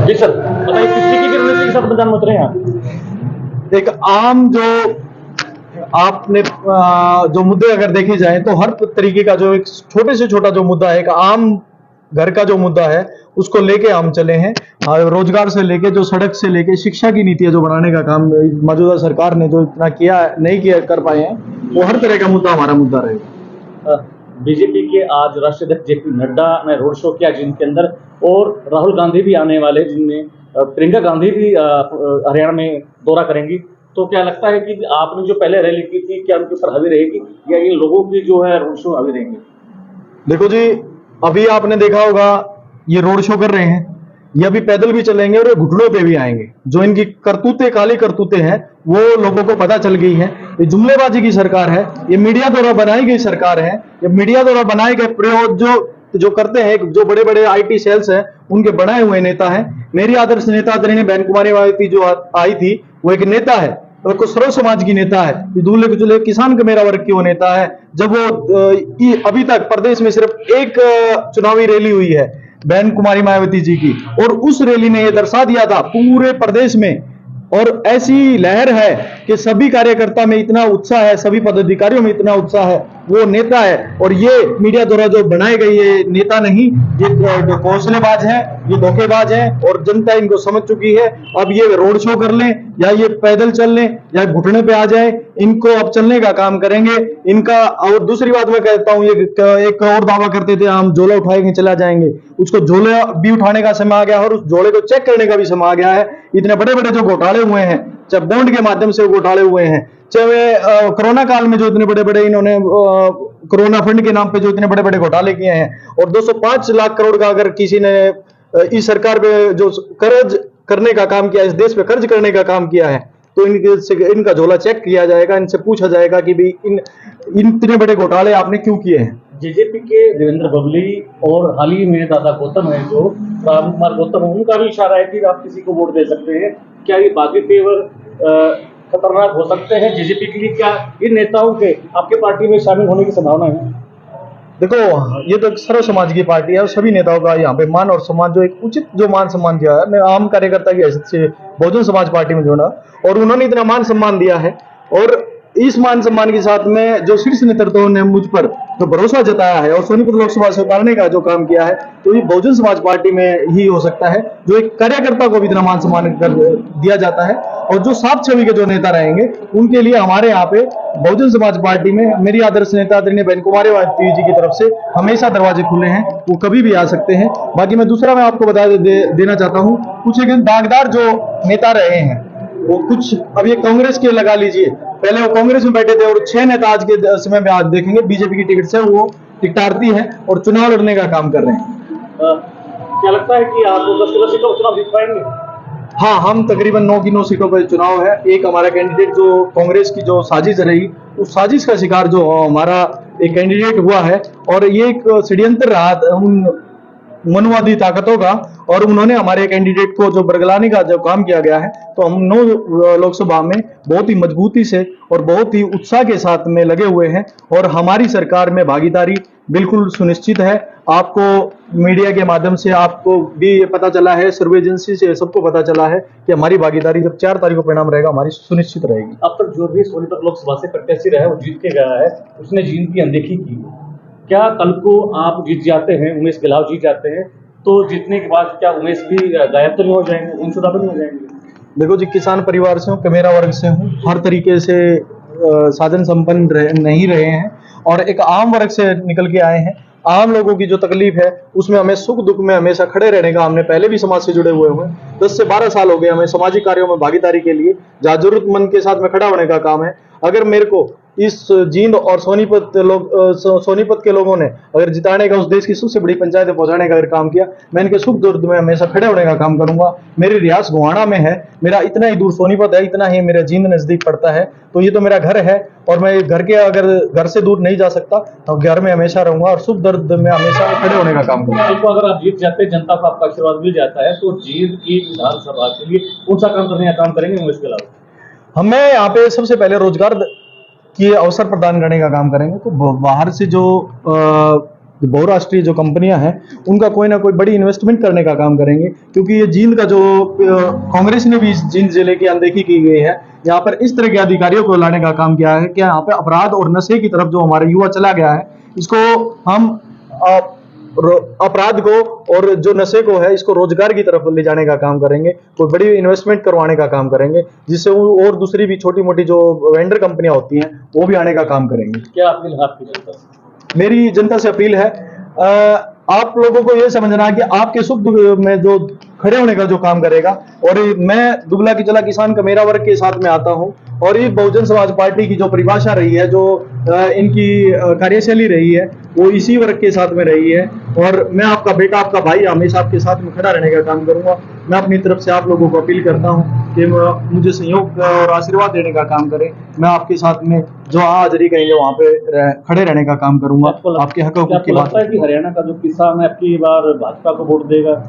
जी sir, बताइए किस तरीके की रणनीति के साथ मैदान में उतरे हैं आप? एक आम जो आपने जो मुद्दे अगर देखे जाए तो हर तरीके का जो एक छोटे से छोटा जो मुद्दा है, एक आम घर का जो मुद्दा है उसको लेके हम चले हैं। रोजगार से लेके जो सड़क से लेके शिक्षा की नीतियां जो बनाने का काम मौजूदा सरकार ने जो इतना किया नहीं किया कर पाए हैं, वो हर तरह का मुद्दा हमारा मुद्दा रहेगा। बीजेपी के आज राष्ट्रीय अध्यक्ष जेपी नड्डा ने रोड शो किया जिनके अंदर, और राहुल गांधी भी आने वाले, जिनमें प्रियंका गांधी भी हरियाणा में दौरा करेंगी। तो क्या लगता है कि आपने जो पहले रैली की थी, क्या उनके ऊपर हावी रहेगी या इन लोगों की जो है रोड शो हावी रहेंगे? देखो जी, अभी आपने देखा होगा ये रोड शो कर रहे हैं, ये अभी पैदल भी चलेंगे और ये घुटनों पे भी आएंगे। जो इनकी करतूतें, काली करतूतें हैं, वो लोगों को पता चल गई है। ये जुमलेबाजी की सरकार है, ये मीडिया द्वारा बनाई गई सरकार है। ये मीडिया द्वारा बनाए गए प्रयोग जो करते हैं, जो बड़े बड़े आईटी सेल्स हैं, उनके बनाए हुए नेता हैं। मेरी आदर्श नेता आदरणीय बहन कुमारी मायावती जो आई थी, वो एक नेता है, और को सर्व समाज की नेता है। दूल्हे कुचले किसान का मेरा वर्ग की वो नेता है। जब वो अभी तक प्रदेश में सिर्फ एक चुनावी रैली हुई है बहन कुमारी मायावती जी की, और उस रैली ने यह दर्शा दिया था पूरे प्रदेश में, और ऐसी लहर है कि सभी कार्यकर्ता में इतना उत्साह है, सभी पदाधिकारियों में इतना उत्साह है, वो नेता है। और ये मीडिया द्वारा जो बनाए गए ये नेता नहीं, ये कौशलेबाज है, ये धोखेबाज है, और जनता इनको समझ चुकी है। अब ये रोड शो कर लें या ये पैदल चल लें या घुटने पे आ जाए, इनको अब चलने का काम करेंगे इनका। और दूसरी बात मैं कहता हूँ, ये एक और दावा करते थे हम झोला उठाएंगे चला जाएंगे, उसको झोला भी उठाने का समय आ गया और उस झोले को चेक करने का भी समय आ गया है। इतने बड़े बड़े जो घोटाले हुए हैं, चाहे बॉन्ड के माध्यम से घोटाले हुए हैं, चाहे कोरोना काल में जो इतने बड़े बड़े इन्होंने कोरोना फंड के नाम पे जो इतने बड़े बड़े घोटाले किए हैं, और 205 लाख करोड़ का अगर किसी ने इस सरकार पे जो कर्ज करने का काम किया, इस देश पे कर्ज करने का काम किया है, तो इनका झोला चेक किया जाएगा, इनसे पूछा जाएगा कि भाई इतने बड़े घोटाले आपने क्यों किए हैं। जेजेपी के देवेंद्र बबली और हाल ही में दादा गौतम है, जो राम कुमार गौतम है, उनका भी इशारा है कि आप किसी को वोट दे सकते हैं। क्या ये बागी तेवर खतरनाक हो सकते हैं जेजेपी के लिए? क्या इन नेताओं के आपके पार्टी में शामिल होने की संभावना है? देखो, ये तो सर्व समाज की पार्टी है और सभी नेताओं का यहाँ पे मान और सम्मान, जो एक उचित जो मान सम्मान दिया है। मैं आम कार्यकर्ता की हैसियत से बहुजन समाज पार्टी में जुड़ा, और उन्होंने इतना मान सम्मान दिया है, और इस मान सम्मान के साथ में जो शीर्ष नेतृत्व ने मुझ पर जो भरोसा जताया है और सोनीपत लोकसभा से उतारने का जो काम किया है, तो ये बहुजन समाज पार्टी में ही हो सकता है, जो एक कार्यकर्ता को भी इतना मान सम्मान कर दिया जाता है। और जो साफ छवि के जो नेता रहेंगे, उनके लिए हमारे यहाँ पे बहुजन समाज पार्टी में मेरी आदर्श नेता आदरणीय बहन कुमारी मायावती जी की तरफ से हमेशा दरवाजे खुले हैं, वो कभी भी आ सकते हैं। बाकी मैं दूसरा मैं आपको बता देना चाहता हूँ, कुछ एक दागदार जो नेता रहे हैं, वो कुछ अब ये कांग्रेस के लगा लीजिए, पहले वो कांग्रेस में बैठे थे, और 6 नेता आज के समय में आज देखेंगे बीजेपी की टिकट से वो टिकटारती है और चुनाव लड़ने का काम कर रहे हैं। क्या लगता है कि आप 10 सीटों पर चुनाव जीत पाएंगे? हाँ, हम तकरीबन 9 की 9 सीटों पर चुनाव है। एक हमारा कैंडिडेट जो कांग्रेस की जो साजिश रही, उस साजिश का शिकार जो हमारा एक कैंडिडेट हुआ है, और ये एक षड्यंत्र रहा उन मनुवादी ताकतों का, और उन्होंने हमारे कैंडिडेट को जो बरगलाने का जो काम किया गया है, तो हम 9 लोकसभा में बहुत ही मजबूती से और बहुत ही उत्साह के साथ में लगे हुए हैं, और हमारी सरकार में भागीदारी बिल्कुल सुनिश्चित है। आपको मीडिया के माध्यम से आपको भी ये पता चला है, सर्वे एजेंसी से सबको पता चला है कि हमारी भागीदारी जब 4 तारीख को परिणाम रहेगा हमारी सुनिश्चित रहेगी। अब तक जो भी सोनीपत लोकसभा से प्रत्याशी रहा है वो जीत के गया है, उसने जीत की अनदेखी की। क्या कल को आप जीत जाते हैं, उमेश गिलाव जीत जाते हैं, तो जीतने के बाद क्या उमेश भी गायब तो नहीं हो जाएंगे, गुमशुदा तो नहीं हो जाएंगे? देखो जी, किसान परिवार से हूँ, कमेरा वर्ग से हूँ, हर तरीके से साधन संपन्न नहीं रहे हैं, और एक आम वर्ग से निकल के आए हैं। आम लोगों की जो तकलीफ है उसमें हमें सुख दुख में हमेशा खड़े रहने का, हमने पहले भी समाज से जुड़े हुए हैं, 10 से 12 साल हो गए हमें सामाजिक कार्यों में भागीदारी के लिए, जहाँ जरूरतमंद के साथ में खड़ा होने का काम है। अगर मेरे को इस जींद और सोनीपत के लोगों ने अगर जिताने का, उस देश की सबसे बड़ी पंचायत पहुंचाने का अगर काम किया, मैं इनके सुख दर्द में हमेशा खड़े होने का काम करूंगा। मेरी रियासत गोहाना में है, मेरा इतना ही दूर सोनीपत है, इतना ही मेरा जींद नजदीक पड़ता है, तो ये तो मेरा घर है, और मैं घर के अगर घर से दूर नहीं जा सकता तो घर में हमेशा रहूंगा और सुख दर्द में हमेशा खड़े होने का काम करूंगा। तो अगर आप जीत जाते हैं, जनता को आपका आशीर्वाद मिल जाता है, तो जींद की विधानसभा के लिए कौन सा काम करने का काम करेंगे उमेश गिलाव? हमें यहाँ पे सबसे पहले रोजगार के अवसर प्रदान करने का काम करेंगे। तो बाहर से जो जो बहुराष्ट्रीय जो कंपनियां हैं उनका कोई ना कोई बड़ी इन्वेस्टमेंट करने का काम करेंगे, क्योंकि ये जींद का जो कांग्रेस ने भी जींद जिले की अनदेखी की गई है, यहाँ पर इस तरह के अधिकारियों को लाने का काम किया है कि यहाँ पे अपराध और नशे की तरफ जो हमारा युवा चला गया है, इसको हम अपराध को और जो नशे को है इसको रोजगार की तरफ ले जाने का काम करेंगे, कोई बड़ी इन्वेस्टमेंट करवाने का काम करेंगे, जिससे वो और दूसरी भी छोटी मोटी जो वेंडर कंपनियां होती हैं वो भी आने का काम करेंगे। क्या अपील है आपकी जनता से? मेरी जनता से अपील है, आप लोगों को ये समझना है कि आपके सुख दुख में जो खड़े होने का जो काम करेगा, और मैं दुबला की जला किसान का मेरा वर्ग के साथ में आता हूं, और ये बहुजन समाज पार्टी की जो परिभाषा रही है, जो इनकी कार्यशैली रही है, वो इसी वर्ग के साथ में रही है। और मैं आपका बेटा, आपका भाई हमेशा आपके साथ में खड़ा रहने का काम करूंगा। मैं अपनी तरफ से आप लोगों को अपील करता हूं कि मुझे सहयोग और आशीर्वाद देने का काम करें। मैं आपके साथ में जो हाजिरी कहेंगे वहां पे खड़े रहने का काम करूंगा। आपके हक की बात लगता है कि हरियाणा का जो किसान है आपकी बार भाजपा को वोट देगा?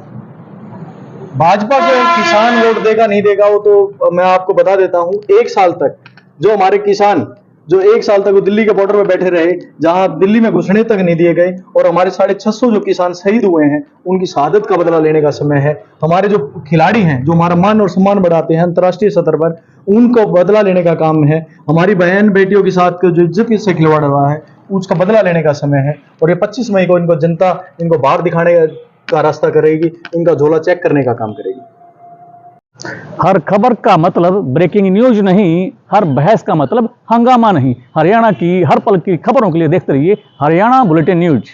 भाजपा को किसान वोट देगा नहीं देगा वो तो मैं आपको बता देता हूं। एक साल तक जो हमारे किसान जो एक साल तक वो दिल्ली के बॉर्डर पे बैठे रहे, जहां दिल्ली में घुसने तक नहीं दिए गए, और हमारे 650 जो किसान शहीद हुए हैं उनकी शहादत का बदला लेने का समय है। हमारे जो खिलाड़ी हैं जो हमारा मान और सम्मान बढ़ाते हैं अंतर्राष्ट्रीय स्तर पर, उनको बदला लेने का काम है। हमारी बहन बेटियों के साथ जो इज्जत से खिलवाड़ हुआ है उसका बदला लेने का समय है। और ये 25 मई को इनको जनता इनको बाहर दिखाने का रास्ता करेगी, इनका झोला चेक करने का काम करेगी। हर खबर का मतलब ब्रेकिंग न्यूज नहीं, हर बहस का मतलब हंगामा नहीं। हरियाणा की हर पल की खबरों के लिए देखते रहिए हरियाणा बुलेटिन न्यूज।